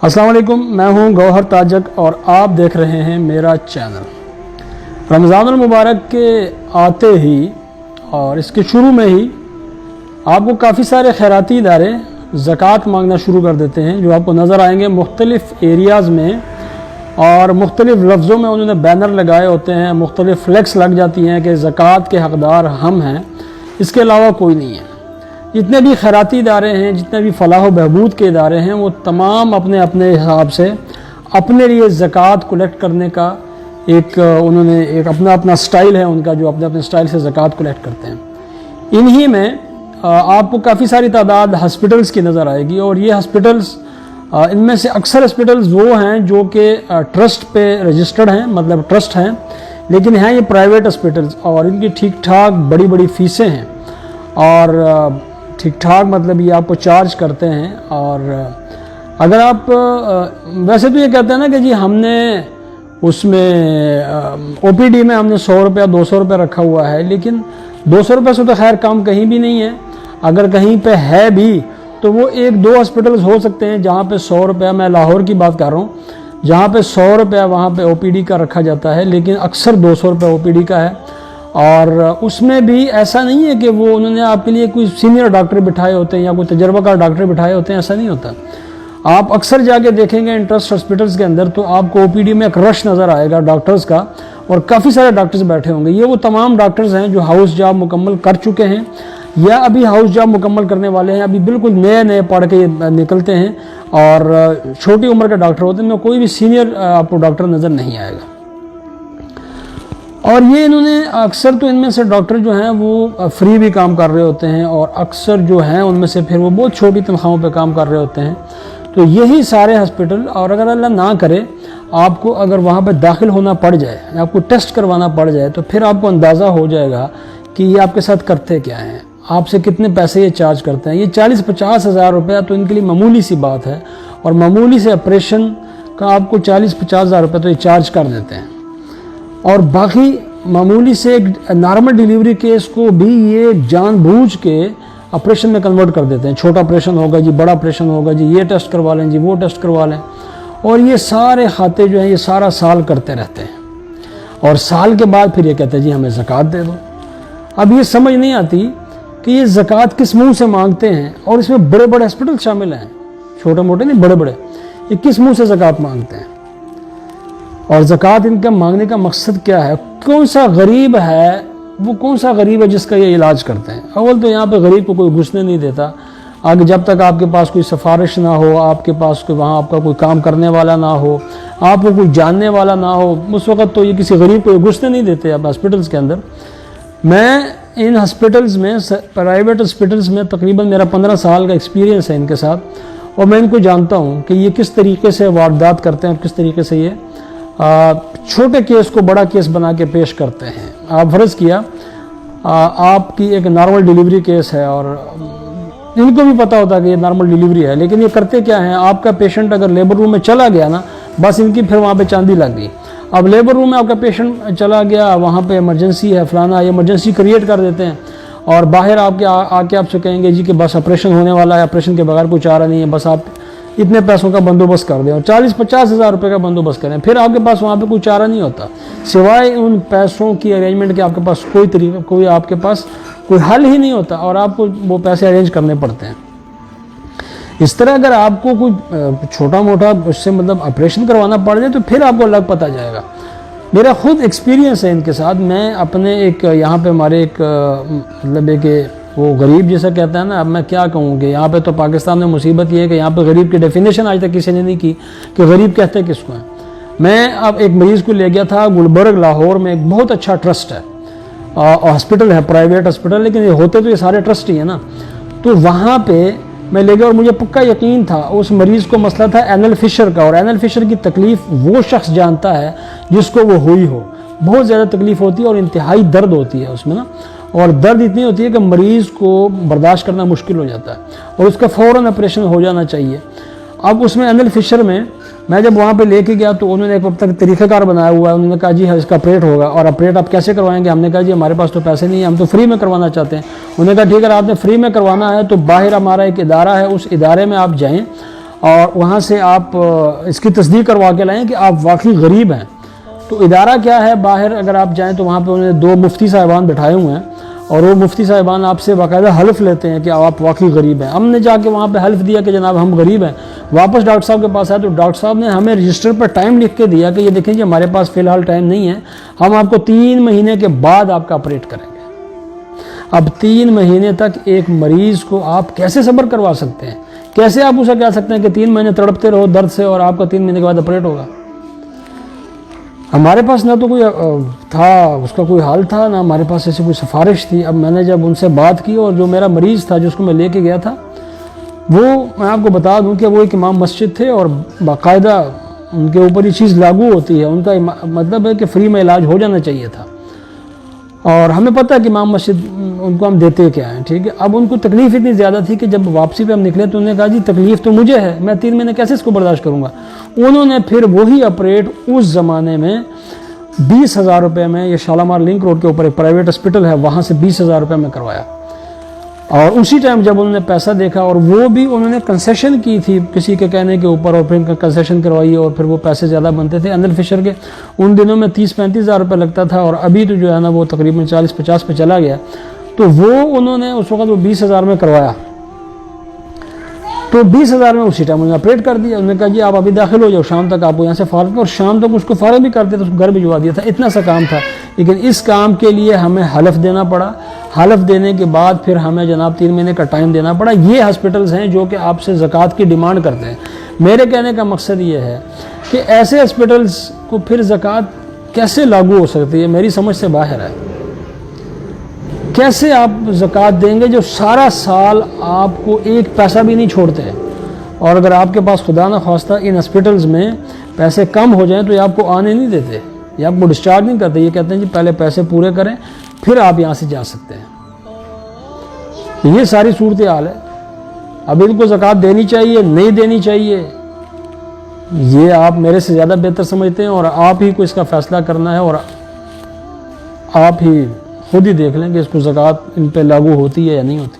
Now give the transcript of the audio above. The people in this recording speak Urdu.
السلام علیکم، میں ہوں گوہر تاجک اور آپ دیکھ رہے ہیں میرا چینل۔ رمضان المبارک کے آتے ہی اور اس کے شروع میں ہی آپ کو کافی سارے خیراتی ادارے زکوٰۃ مانگنا شروع کر دیتے ہیں، جو آپ کو نظر آئیں گے مختلف ایریاز میں، اور مختلف لفظوں میں انہوں نے بینر لگائے ہوتے ہیں، مختلف فلیکس لگ جاتی ہیں کہ زکوٰۃ کے حقدار ہم ہیں، اس کے علاوہ کوئی نہیں ہے۔ جتنے بھی خیراتی ادارے ہیں، جتنے بھی فلاح و بہبود کے ادارے ہیں، وہ تمام اپنے اپنے حساب سے اپنے لیے زکوٰۃ کلیکٹ کرنے کا انہوں نے ایک اپنا سٹائل ہے ان کا، جو اپنے سٹائل سے زکوٰۃ کلیکٹ کرتے ہیں۔ انہی میں آپ کو کافی ساری تعداد ہسپٹلز کی نظر آئے گی، اور یہ ہسپٹلز ان میں سے اکثر ہسپٹلز وہ ہیں جو کہ ٹرسٹ پہ رجسٹرڈ ہیں، مطلب ٹرسٹ ہیں، لیکن ہیں یہ پرائیویٹ ہسپٹلز، اور ان کی ٹھیک ٹھاک بڑی بڑی فیسیں ہیں، اور ٹھیک ٹھاک مطلب یہ آپ کو چارج کرتے ہیں۔ اور اگر آپ ویسے تو یہ کہتے ہیں نا کہ جی ہم نے اس میں او پی ڈی میں ہم نے 100 روپیہ 200 روپیہ رکھا ہوا ہے، لیکن 200 روپے سے تو خیر کام کہیں بھی نہیں ہے۔ اگر کہیں پہ ہے بھی تو وہ 1-2 ہسپٹلز ہو سکتے ہیں جہاں پہ 100 روپیہ، میں لاہور کی بات کر رہا ہوں، جہاں پہ 100 روپیہ وہاں پہ او پی ڈی کا رکھا جاتا ہے، لیکن اکثر 200 روپیہ او پی ڈی کا ہے۔ اور اس میں بھی ایسا نہیں ہے کہ وہ انہوں نے آپ کے لیے کوئی سینئر ڈاکٹر بٹھائے ہوتے ہیں یا کوئی تجربہ کار ڈاکٹر بٹھائے ہوتے ہیں، ایسا نہیں ہوتا۔ آپ اکثر جا کے دیکھیں گے انٹرسٹ ہاسپٹلس کے اندر تو آپ کو او پی ڈی میں ایک رش نظر آئے گا ڈاکٹرز کا، اور کافی سارے ڈاکٹرز بیٹھے ہوں گے۔ یہ وہ تمام ڈاکٹرز ہیں جو ہاؤس جاب مکمل کر چکے ہیں یا ابھی ہاؤس جاب مکمل کرنے والے ہیں، ابھی بالکل نئے پڑھ کے نکلتے ہیں، اور چھوٹی عمر کے ڈاکٹر ہوتے ہیں، ان میں کوئی بھی سینئر آپ کو ڈاکٹر نظر نہیں آئے گا۔ اور یہ انہوں نے اکثر تو ان میں سے ڈاکٹر جو ہیں وہ فری بھی کام کر رہے ہوتے ہیں، اور اکثر جو ہیں ان میں سے پھر وہ بہت چھوٹی تنخواہوں پہ کام کر رہے ہوتے ہیں۔ تو یہی سارے ہسپٹل، اور اگر اللہ نہ کرے آپ کو اگر وہاں پہ داخل ہونا پڑ جائے، آپ کو ٹیسٹ کروانا پڑ جائے، تو پھر آپ کو اندازہ ہو جائے گا کہ یہ آپ کے ساتھ کرتے کیا ہیں، آپ سے کتنے پیسے یہ چارج کرتے ہیں۔ یہ 40-50 ہزار روپیہ تو ان کے لیے معمولی سی بات ہے، اور معمولی سے آپریشن کا آپ کو 40-50 ہزار روپیہ تو یہ چارج کر دیتے ہیں، اور باقی معمولی سے ایک نارمل ڈیلیوری کیس کو بھی یہ جان بوجھ کے آپریشن میں کنورٹ کر دیتے ہیں۔ چھوٹا آپریشن ہوگا جی، بڑا آپریشن ہوگا جی، یہ ٹیسٹ کروا لیں جی، وہ ٹیسٹ کروا لیں، اور یہ سارے کھاتے جو ہیں یہ سارا سال کرتے رہتے ہیں، اور سال کے بعد پھر یہ کہتے ہیں جی ہمیں زکوٰۃ دے دو۔ اب یہ سمجھ نہیں آتی کہ یہ زکوٰۃ کس منہ سے مانگتے ہیں، اور اس میں بڑے بڑے ہاسپٹل شامل ہیں، چھوٹے موٹے نہیں، بڑے بڑے، یہ کس منہ سے زکوٰۃ مانگتے ہیں، اور زکوٰۃ ان کا مانگنے کا مقصد کیا ہے؟ کون سا غریب ہے، وہ کون سا غریب ہے جس کا یہ علاج کرتے ہیں؟ اول تو یہاں پہ غریب کو کوئی گھسنے نہیں دیتا، آگے جب تک آپ کے پاس کوئی سفارش نہ ہو، آپ کے پاس کوئی وہاں آپ کا کوئی کام کرنے والا نہ ہو، آپ کو کوئی جاننے والا نہ ہو، اس وقت تو یہ کسی غریب کو یہ گھسنے نہیں دیتے اب ہاسپٹلس کے اندر۔ میں ان ہاسپٹلس میں، پرائیویٹ ہاسپٹلس میں تقریباً میرا 15 سال کا ایکسپیرینس ہے ان کے ساتھ، اور میں ان کو جانتا ہوں کہ یہ کس طریقے سے واردات کرتے ہیں، کس طریقے سے یہ چھوٹے کیس کو بڑا کیس بنا کے پیش کرتے ہیں۔ آپ فرض کیا آپ کی ایک نارمل ڈیلیوری کیس ہے، اور ان کو بھی پتہ ہوتا ہے کہ یہ نارمل ڈیلیوری ہے، لیکن یہ کرتے کیا ہیں، آپ کا پیشنٹ اگر لیبر روم میں چلا گیا نا، بس ان کی پھر وہاں پہ چاندی لگ گئی۔ اب لیبر روم میں آپ کا پیشنٹ چلا گیا، وہاں پہ ایمرجنسی ہے فلانا، یہ ایمرجنسی کریٹ کر دیتے ہیں، اور باہر آپ کے آ کے آپ سے کہیں گے جی کہ بس آپریشن ہونے والا ہے، آپریشن کے بغیر کوئی چارہ نہیں ہے، بس آپ اتنے پیسوں کا بندوبست کر دیں، اور 40-50 ہزار روپے کا بندوبست کریں، پھر آپ کے پاس وہاں پہ کوئی چارہ نہیں ہوتا سوائے ان پیسوں کی ارینجمنٹ کے۔ آپ کے پاس کوئی طریقہ، کوئی آپ کے پاس کوئی حل ہی نہیں ہوتا، اور آپ کو وہ پیسے ارینج کرنے پڑتے ہیں۔ اس طرح اگر آپ کو کوئی چھوٹا موٹا اس سے مطلب آپریشن کروانا پڑ جائے تو پھر آپ کو الگ پتہ جائے گا۔ میرا خود ایکسپیرینس ہے ان کے ساتھ۔ میں اپنے ایک یہاں پہ ہمارے ایک مطلب ہے کہ وہ غریب جیسا کہتا ہے نا، اب میں کیا کہوں کہ یہاں پہ تو پاکستان میں مصیبت یہ ہے کہ یہاں پہ غریب کی ڈیفینیشن آج تک کسی نے نہیں کی کہ غریب کہتے کس کو ہیں۔ میں اب ایک مریض کو لے گیا تھا گلبرگ لاہور میں، ایک بہت اچھا ٹرسٹ ہے، ہاسپٹل ہے، پرائیویٹ ہاسپٹل، لیکن یہ ہوتے تو یہ سارے ٹرسٹ ہی ہیں نا۔ تو وہاں پہ میں لے گیا، اور مجھے پکا یقین تھا اس مریض کو مسئلہ تھا اینل فشر کا، اور اینل فشر کی تکلیف وہ شخص جانتا ہے جس کو وہ ہوئی ہو۔ بہت زیادہ تکلیف ہوتی ہے، اور انتہائی درد ہوتی ہے اس میں نا، اور درد اتنی ہوتی ہے کہ مریض کو برداشت کرنا مشکل ہو جاتا ہے، اور اس کا فوراً آپریشن ہو جانا چاہیے۔ اب اس میں اینل فشر میں جب وہاں پہ لے کے گیا تو انہوں نے ایک وقت طریقہ کار بنایا ہوا ہے، انہوں نے کہا جی اس کا آپریٹ ہوگا، اور آپریٹ آپ کیسے کروائیں گے؟ ہم نے کہا جی ہمارے پاس تو پیسے نہیں ہیں، ہم تو فری میں کروانا چاہتے ہیں۔ انہوں نے کہا ٹھیک ہے، آپ نے فری میں کروانا ہے تو باہر ہمارا ایک ادارہ ہے، اس ادارے میں آپ جائیں، اور وہاں سے آپ اس کی تصدیق کروا کے لائیں کہ آپ واقعی غریب ہیں. تو ادارہ کیا ہے، باہر اگر آپ جائیں تو وہاں پہ انہوں نے 2 مفتی صاحبان بٹھائے ہوئے ہیں، اور وہ مفتی صاحبان آپ سے باقاعدہ حلف لیتے ہیں کہ آپ واقعی غریب ہیں. ہم نے جا کے وہاں پہ حلف دیا کہ جناب ہم غریب ہیں. واپس ڈاکٹر صاحب کے پاس آئے تو ڈاکٹر صاحب نے ہمیں رجسٹر پر ٹائم لکھ کے دیا کہ یہ دیکھیں جی ہمارے پاس فی الحال ٹائم نہیں ہے، ہم آپ کو 3 مہینے کے بعد آپ کا آپریٹ کریں گے. اب 3 مہینے تک ایک مریض کو آپ کیسے صبر کروا سکتے ہیں؟ کیسے آپ اسے کہہ سکتے ہیں کہ 3 مہینے تڑپتے رہو درد سے اور آپ کا 3 مہینے کے بعد آپریٹ ہوگا؟ ہمارے پاس نہ تو کوئی تھا اس کا کوئی حال تھا، نہ ہمارے پاس ایسی کوئی سفارش تھی. اب میں نے جب ان سے بات کی، اور جو میرا مریض تھا جس کو میں لے کے گیا تھا، وہ میں آپ کو بتا دوں کہ وہ ایک امام مسجد تھے، اور باقاعدہ ان کے اوپر یہ چیز لاگو ہوتی ہے. ان کا مطلب ہے کہ فری میں علاج ہو جانا چاہیے تھا، اور ہمیں پتہ ہے کہ امام مسجد ان کو ہم دیتے کیا ہیں. ٹھیک ہے، اب ان کو تکلیف اتنی زیادہ تھی کہ جب واپسی پہ ہم نکلے تو انہوں نے کہا جی تکلیف تو مجھے ہے، میں 3 مہینے کیسے اس کو برداشت کروں گا. انہوں نے پھر وہی آپریٹ اس زمانے میں 20,000 روپے میں، یہ شالامار لنک روڈ کے اوپر ایک پرائیویٹ ہاسپٹل ہے، وہاں سے 20,000 روپے میں کروایا. اور اسی ٹائم جب انہوں نے پیسہ دیکھا، اور وہ بھی انہوں نے کنسیشن کی تھی کسی کے کہنے کے اوپر، اور پھر کنسیشن کروائی، اور پھر وہ پیسے زیادہ بنتے تھے. انل فشر کے ان دنوں میں 30-35,000 روپے لگتا تھا، اور ابھی تو جو ہے نا وہ تقریباً 40-50 پہ چلا گیا. تو وہ انہوں نے اس وقت وہ 20,000 میں کروایا. تو 20,000 میں اسی ٹائم انہوں نے آپریٹ کر دیا. انہوں نے کہا جی آپ ابھی داخل ہو جاؤ، شام تک آپ یہاں سے فارغ، اور شام تک اس کو فارغ بھی کرتے تو اس کو گھر بھجوا دیا تھا. اتنا سا کام تھا. لیکن اس کام کے لیے ہمیں حلف دینا پڑا. حلف دینے کے بعد پھر ہمیں جناب 3 مہینے کا ٹائم دینا پڑا. یہ ہاسپٹلز ہیں جو کہ آپ سے زکوٰۃ کی ڈیمانڈ کرتے ہیں. میرے کہنے کا مقصد یہ ہے کہ ایسے ہاسپٹلز کو پھر زکوٰۃ کیسے لاگو ہو سکتی ہے، میری سمجھ سے باہر ہے. کیسے آپ زکوٰۃ دیں گے جو سارا سال آپ کو ایک پیسہ بھی نہیں چھوڑتے، اور اگر آپ کے پاس خدا نہ خواستہ ان ہاسپٹلز میں پیسے کم ہو جائیں تو یہ آپ کو آنے نہیں دیتے، یہ آپ کو ڈسچارج نہیں کرتے. یہ کہتے ہیں جی پہلے پیسے پورے کریں پھر آپ یہاں سے جا سکتے ہیں. یہ ساری صورتحال ہے. اب ان کو زکوٰۃ دینی چاہیے نہیں دینی چاہیے، یہ آپ میرے سے زیادہ بہتر سمجھتے ہیں، اور آپ ہی کو اس کا فیصلہ کرنا ہے، اور آپ ہی خود ہی دیکھ لیں کہ اس کو زکوٰۃ ان پہ لاگو ہوتی ہے یا نہیں ہوتی.